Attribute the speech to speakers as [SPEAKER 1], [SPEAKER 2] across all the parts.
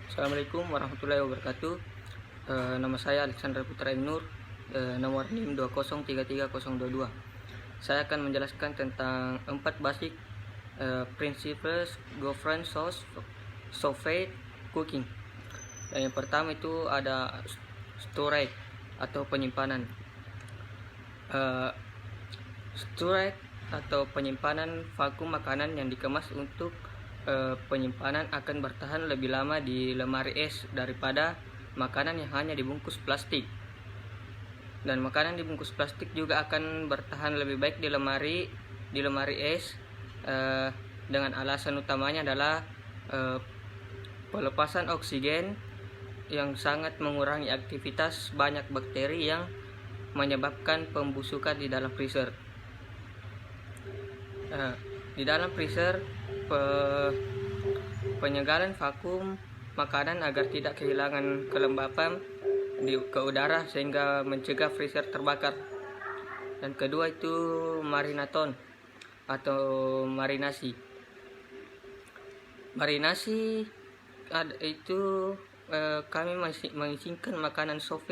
[SPEAKER 1] Assalamualaikum warahmatullahi wabarakatuh. Nama saya Alexander Putra Nur, nomor NIM 2033022. Saya akan menjelaskan tentang 4 basic principles govern software cooking. Yang pertama itu ada storage atau penyimpanan. Storage atau penyimpanan vakum makanan yang dikemas untuk penyimpanan akan bertahan lebih lama di lemari es daripada makanan yang hanya dibungkus plastik. Dan makanan dibungkus plastik juga akan bertahan lebih baik di lemari es dengan alasan utamanya adalah pelepasan oksigen yang sangat mengurangi aktivitas banyak bakteri yang menyebabkan pembusukan di dalam freezer. Di dalam freezer, penyegalan vakum makanan agar tidak kehilangan kelembapan ke udara sehingga mencegah freezer terbakar. Dan kedua itu marinaton atau marinasi. Marinasi itu kami mengizinkan makanan soft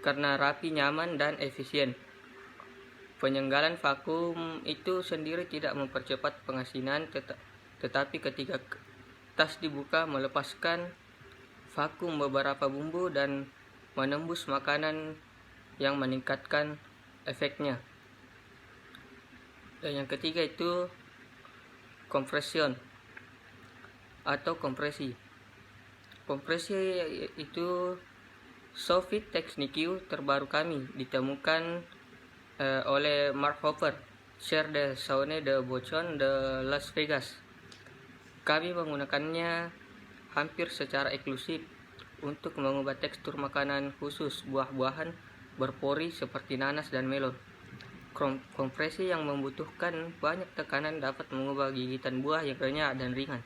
[SPEAKER 1] karena rapi, nyaman, dan efisien. Penyenggalan vakum itu sendiri tidak mempercepat pengasinan, tetapi ketika tas dibuka melepaskan vakum beberapa bumbu dan menembus makanan yang meningkatkan efeknya. Dan yang ketiga itu compression atau kompresi. Kompresi itu soft teknik terbaru kami ditemukan oleh Mark Hopper, Share de Saune de Bochon de Las Vegas. Kami menggunakannya hampir secara eksklusif untuk mengubah tekstur makanan khusus buah-buahan berpori seperti nanas dan melon. Kompresi yang membutuhkan banyak tekanan dapat mengubah gigitan buah yang renyah dan ringan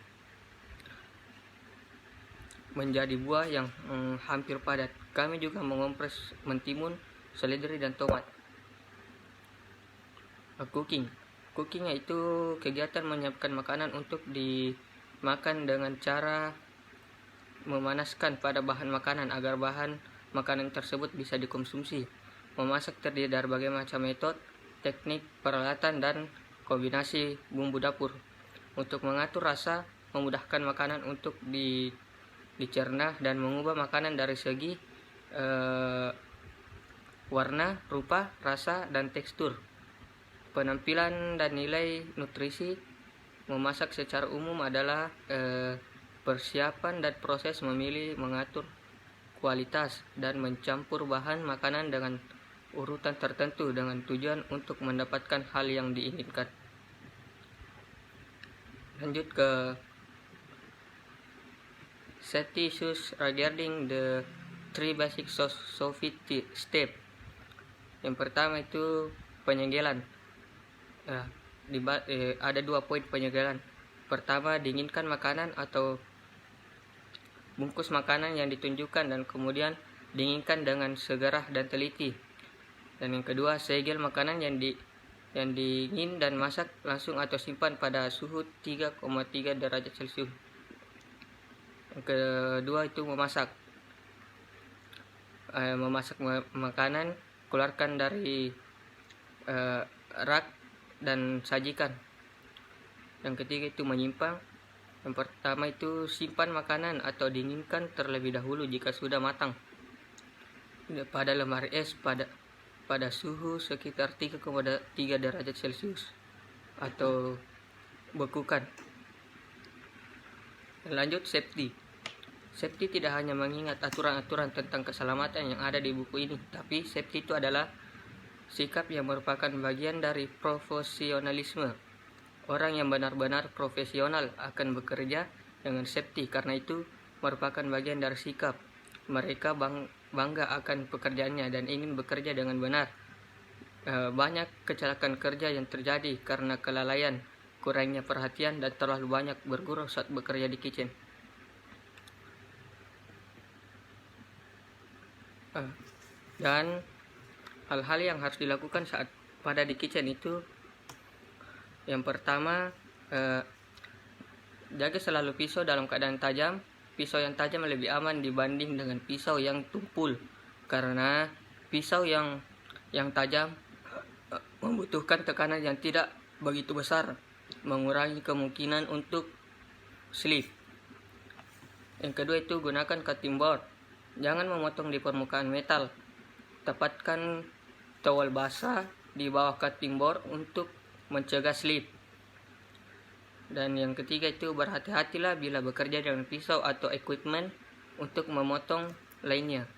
[SPEAKER 1] menjadi buah yang hampir padat. Kami juga mengompres mentimun, seledri, dan tomat. Cooking yaitu kegiatan menyiapkan makanan untuk dimakan dengan cara memanaskan pada bahan makanan agar bahan makanan tersebut bisa dikonsumsi. Memasak terdiri dari berbagai macam metode, teknik, peralatan, dan kombinasi bumbu dapur. Untuk mengatur rasa, memudahkan makanan untuk dicerna dan mengubah makanan dari segi warna, rupa, rasa, dan tekstur. Penampilan dan nilai nutrisi. Memasak secara umum adalah persiapan dan proses memilih, mengatur kualitas, dan mencampur bahan makanan dengan urutan tertentu dengan tujuan untuk mendapatkan hal yang diinginkan. Lanjut ke safety issues regarding the 3 basic safety step. Yang pertama itu penyegelan. Ada 2 poin penyegelan. Pertama, dinginkan makanan atau bungkus makanan yang ditunjukkan dan kemudian dinginkan dengan segera dan teliti. Dan yang kedua, segel makanan yang dingin dan masak langsung atau simpan pada suhu 3,3 derajat Celcius. Yang kedua itu memasak. Memasak makanan, keluarkan dari rak dan sajikan. Yang ketiga itu menyimpan. Yang pertama itu simpan makanan atau dinginkan terlebih dahulu jika sudah matang pada lemari es pada suhu sekitar 3,3 derajat Celcius atau bekukan. Lanjut safety. Safety tidak hanya mengingat aturan-aturan tentang keselamatan yang ada di buku ini, tapi safety itu adalah sikap yang merupakan bagian dari profesionalisme. Orang yang benar-benar profesional akan bekerja dengan safety, karena itu merupakan bagian dari sikap. Mereka bangga akan pekerjaannya dan ingin bekerja dengan benar. Banyak kecelakaan kerja yang terjadi karena kelalaian, kurangnya perhatian, dan terlalu banyak bergurau saat bekerja di kitchen. Dan hal-hal yang harus dilakukan saat pada di kitchen itu, yang pertama, jaga selalu pisau dalam keadaan tajam pisau yang tajam lebih aman dibanding dengan pisau yang tumpul, karena pisau yang tajam membutuhkan tekanan yang tidak begitu besar, mengurangi kemungkinan untuk slip. Yang kedua itu gunakan cutting board. Jangan memotong di permukaan metal. Tempatkan towel basah di bawah cutting board untuk mencegah slip. Dan yang ketiga itu berhati-hatilah bila bekerja dengan pisau atau equipment untuk memotong lainnya.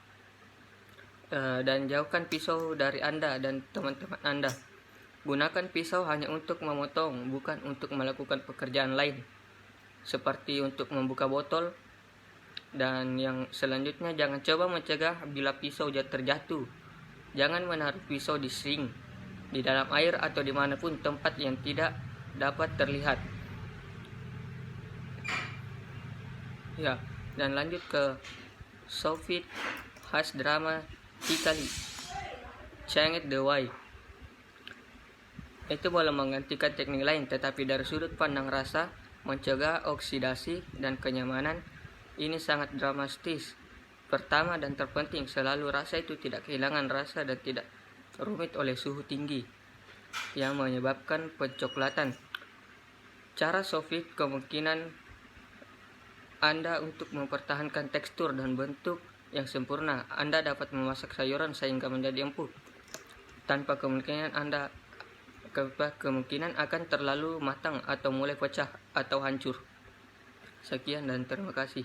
[SPEAKER 1] Dan jauhkan pisau dari Anda dan teman-teman Anda. Gunakan pisau hanya untuk memotong, bukan untuk melakukan pekerjaan lain, seperti untuk membuka botol. Dan yang selanjutnya, jangan coba mencegah bila pisau terjatuh. Jangan menaruh pisau di sink, di dalam air, atau dimanapun tempat yang tidak dapat terlihat. Ya, dan lanjut ke Soffit khas drama Italy, Changed the Way. Itu boleh menggantikan teknik lain, tetapi dari sudut pandang rasa, mencegah oksidasi dan kenyamanan, ini sangat dramatis. Pertama dan terpenting, selalu rasa itu tidak kehilangan rasa dan tidak rumit oleh suhu tinggi yang menyebabkan pencoklatan. Cara Soffit kemungkinan Anda untuk mempertahankan tekstur dan bentuk yang sempurna. Anda dapat memasak sayuran sehingga menjadi empuk tanpa kemungkinan akan terlalu matang atau mulai pecah atau hancur. Sekian dan terima kasih.